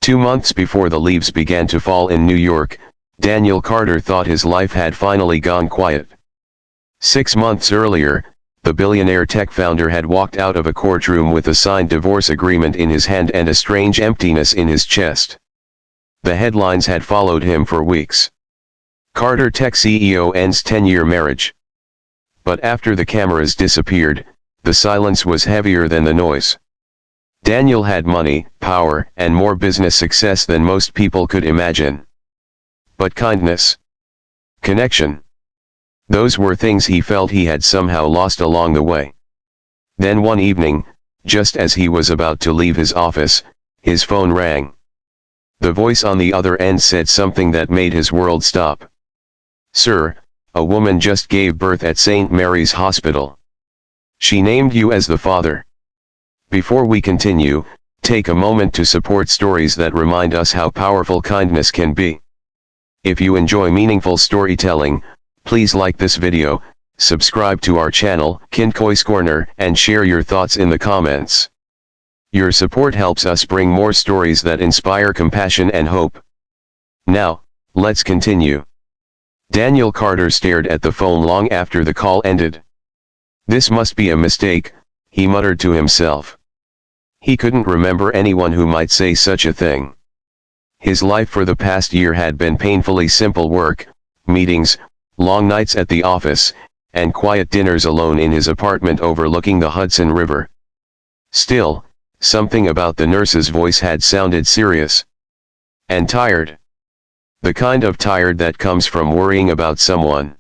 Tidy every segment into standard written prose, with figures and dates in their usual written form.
2 months before the leaves began to fall in New York, Daniel Carter thought his life had finally gone quiet. 6 months earlier, the billionaire tech founder had walked out of a courtroom with a signed divorce agreement in his hand and a strange emptiness in his chest. The headlines had followed him for weeks. Carter tech CEO ends 10-year marriage. But after the cameras disappeared, the silence was heavier than the noise. Daniel had money, power, and more business success than most people could imagine. But kindness, connection, those were things he felt he had somehow lost along the way. Then one evening, just as he was about to leave his office, his phone rang. The voice on the other end said something that made his world stop. "Sir, a woman just gave birth at St. Mary's Hospital. She named you as the father." Before we continue, take a moment to support stories that remind us how powerful kindness can be. If you enjoy meaningful storytelling, please like this video, subscribe to our channel, Kinkoi's Corner, and share your thoughts in the comments. Your support helps us bring more stories that inspire compassion and hope. Now, let's continue. Daniel Carter stared at the phone long after the call ended. "This must be a mistake," he muttered to himself. He couldn't remember anyone who might say such a thing. His life for the past year had been painfully simple: work, meetings, long nights at the office, and quiet dinners alone in his apartment overlooking the Hudson River. Still, something about the nurse's voice had sounded serious and tired. The kind of tired that comes from worrying about someone.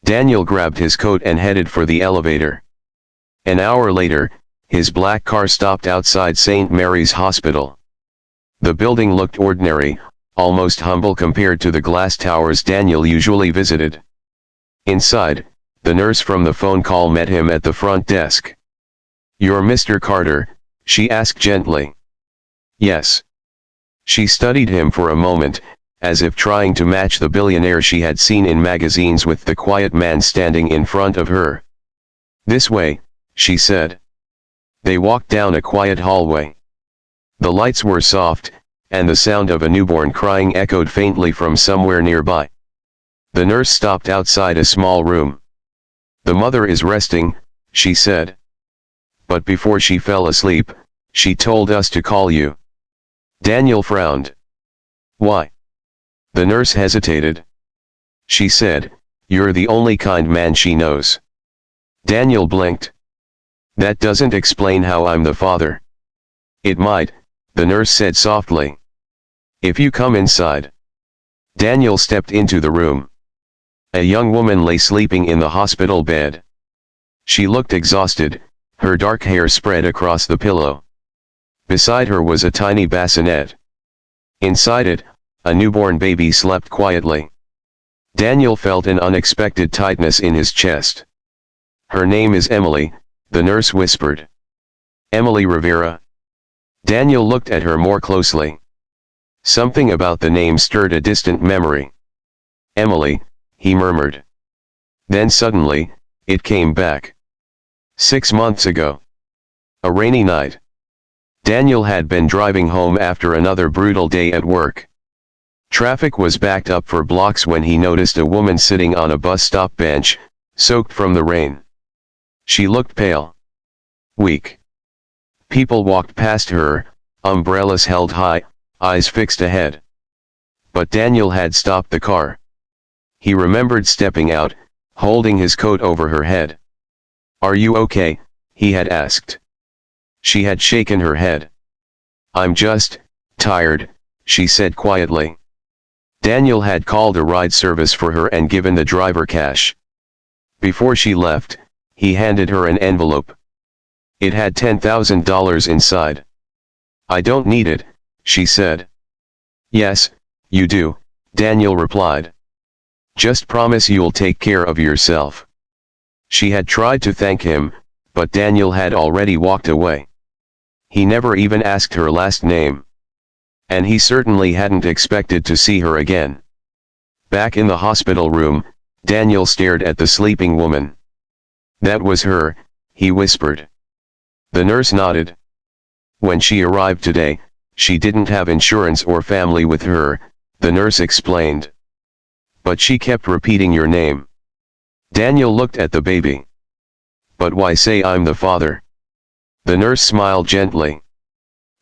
Daniel grabbed his coat and headed for the elevator. An hour later, his black car stopped outside St. Mary's Hospital. The building looked ordinary, almost humble compared to the glass towers Daniel usually visited. Inside, the nurse from the phone call met him at the front desk. "You're Mr. Carter?" she asked gently. "Yes." She studied him for a moment, as if trying to match the billionaire she had seen in magazines with the quiet man standing in front of her. "This way," she said. They walked down a quiet hallway. The lights were soft, and the sound of a newborn crying echoed faintly from somewhere nearby. The nurse stopped outside a small room. "The mother is resting," she said. "But before she fell asleep, she told us to call you." Daniel frowned. "Why?" The nurse hesitated. She said, "You're the only kind man she knows." Daniel blinked. "That doesn't explain how I'm the father." "It might," the nurse said softly. "If you come inside." Daniel stepped into the room. A young woman lay sleeping in the hospital bed. She looked exhausted, her dark hair spread across the pillow. Beside her was a tiny bassinet. Inside it, a newborn baby slept quietly. Daniel felt an unexpected tightness in his chest. "Her name is Emily," the nurse whispered. "Emily Rivera?" Daniel looked at her more closely. Something about the name stirred a distant memory. "Emily," he murmured. Then suddenly, it came back. 6 months ago. A rainy night. Daniel had been driving home after another brutal day at work. Traffic was backed up for blocks when he noticed a woman sitting on a bus stop bench, soaked from the rain. She looked pale. Weak. People walked past her, umbrellas held high, eyes fixed ahead. But Daniel had stopped the car. He remembered stepping out, holding his coat over her head. "Are you okay?" he had asked. She had shaken her head. "I'm just tired," she said quietly. Daniel had called a ride service for her and given the driver cash. Before she left, he handed her an envelope. It had $10,000 inside. "I don't need it," she said. "Yes, you do," Daniel replied. "Just promise you'll take care of yourself." She had tried to thank him, but Daniel had already walked away. He never even asked her last name. And he certainly hadn't expected to see her again. Back in the hospital room, Daniel stared at the sleeping woman. "That was her," he whispered. The nurse nodded. "When she arrived today, She didn't have insurance or family with her, the nurse explained. But she kept repeating your name. Daniel looked at the baby. But why say I'm the father? The nurse smiled gently.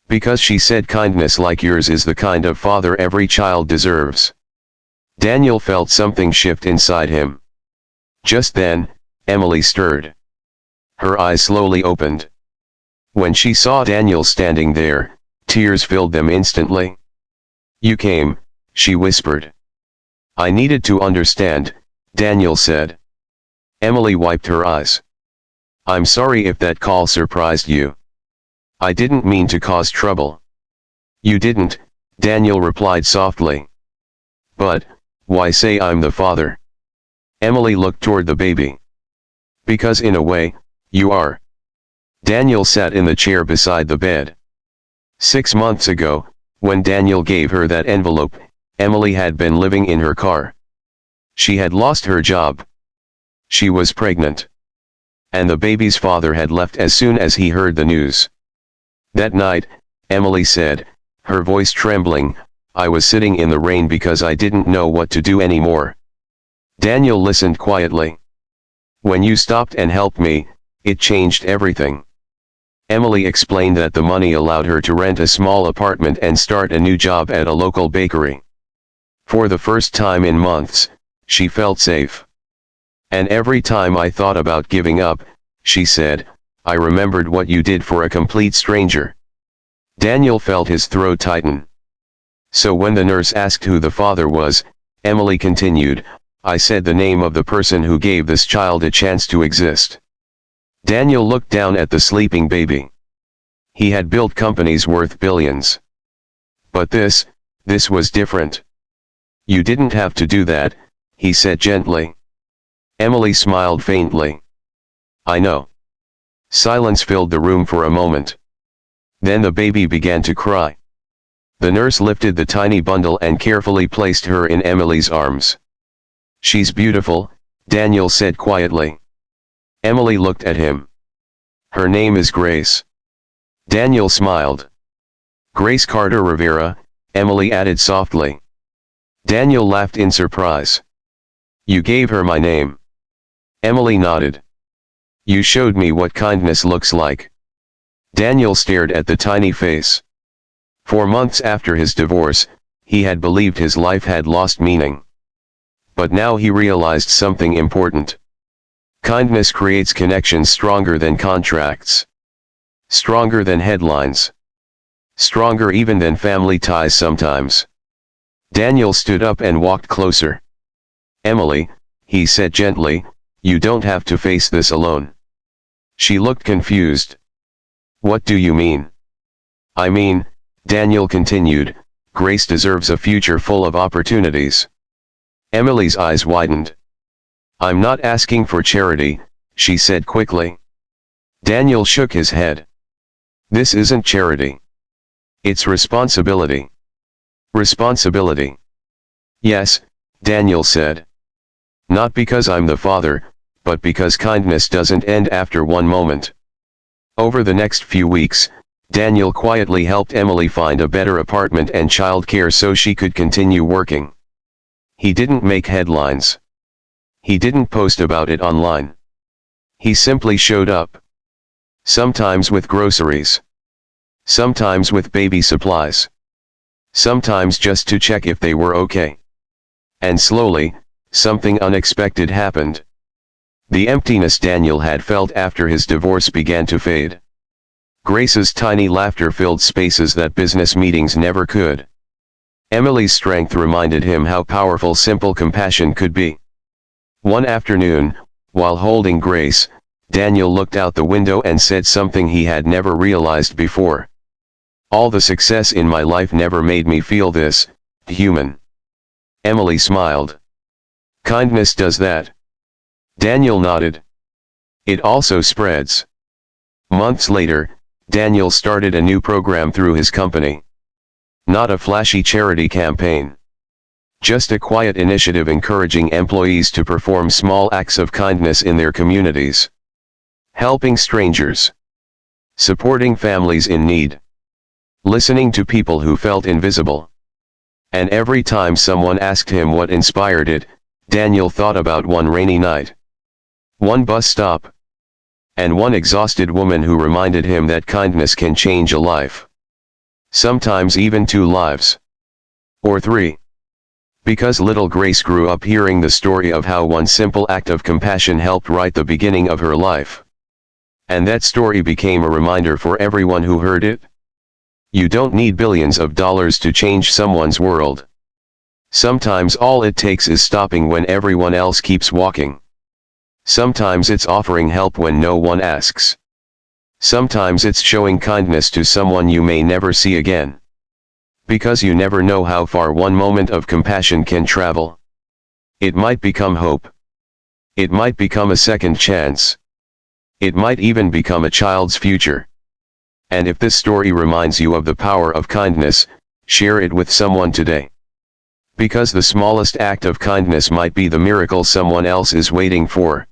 Because she said kindness like yours is the kind of father every child deserves. Daniel felt something shift inside him. Just then, Emily stirred. Her eyes slowly opened. When she saw Daniel standing there, tears filled them instantly. You came, she whispered. I needed to understand, Daniel said. Emily wiped her eyes. I'm sorry if that call surprised you. I didn't mean to cause trouble. You didn't, Daniel replied softly. But, why say I'm the father? Emily looked toward the baby. Because in a way, you are. Daniel sat in the chair beside the bed. 6 months ago, when Daniel gave her that envelope, Emily had been living in her car. She had lost her job. She was pregnant. And the baby's father had left as soon as he heard the news. That night, Emily said, her voice trembling, I was sitting in the rain because I didn't know what to do anymore. Daniel listened quietly. When you stopped and helped me, it changed everything. Emily explained that the money allowed her to rent a small apartment and start a new job at a local bakery. For the first time in months, she felt safe. And every time I thought about giving up, she said, I remembered what you did for a complete stranger. Daniel felt his throat tighten. So when the nurse asked who the father was, Emily continued, I said the name of the person who gave this child a chance to exist. Daniel looked down at the sleeping baby. He had built companies worth billions. But this was different. You didn't have to do that, he said gently. Emily smiled faintly. I know. Silence filled the room for a moment. Then the baby began to cry. The nurse lifted the tiny bundle and carefully placed her in Emily's arms. She's beautiful, Daniel said quietly. Emily looked at him. Her name is Grace. Daniel smiled. Grace Carter Rivera, Emily added softly. Daniel laughed in surprise. You gave her my name. Emily nodded. You showed me what kindness looks like. Daniel stared at the tiny face. For months after his divorce, he had believed his life had lost meaning. But now he realized something important. Kindness creates connections stronger than contracts. Stronger than headlines. Stronger even than family ties sometimes. Daniel stood up and walked closer. Emily, he said gently, you don't have to face this alone. She looked confused. What do you mean? I mean, Daniel continued, Grace deserves a future full of opportunities. Emily's eyes widened. I'm not asking for charity, she said quickly. Daniel shook his head. This isn't charity. It's responsibility. Responsibility. Yes, Daniel said. Not because I'm the father, but because kindness doesn't end after one moment. Over the next few weeks, Daniel quietly helped Emily find a better apartment and childcare so she could continue working. He didn't make headlines. He didn't post about it online. He simply showed up. Sometimes with groceries. Sometimes with baby supplies. Sometimes just to check if they were okay. And slowly, something unexpected happened. The emptiness Daniel had felt after his divorce began to fade. Grace's tiny laughter filled spaces that business meetings never could. Emily's strength reminded him how powerful simple compassion could be. One afternoon, while holding Grace, Daniel looked out the window and said something he had never realized before. All the success in my life never made me feel this human. Emily smiled. Kindness does that. Daniel nodded. It also spreads. Months later, Daniel started a new program through his company. Not a flashy charity campaign. Just a quiet initiative encouraging employees to perform small acts of kindness in their communities. Helping strangers. Supporting families in need. listening to people who felt invisible. And every time someone asked him what inspired it, Daniel thought about one rainy night, one bus stop, and one exhausted woman who reminded him that kindness can change a life. Sometimes even two lives. Or three. Because little Grace grew up hearing the story of how one simple act of compassion helped write the beginning of her life. And that story became a reminder for everyone who heard it. You don't need billions of dollars to change someone's world. Sometimes all it takes is stopping when everyone else keeps walking. Sometimes it's offering help when no one asks. Sometimes it's showing kindness to someone you may never see again. Because you never know how far one moment of compassion can travel. It might become hope. It might become a second chance. It might even become a child's future. And if this story reminds you of the power of kindness, share it with someone today. Because the smallest act of kindness might be the miracle someone else is waiting for.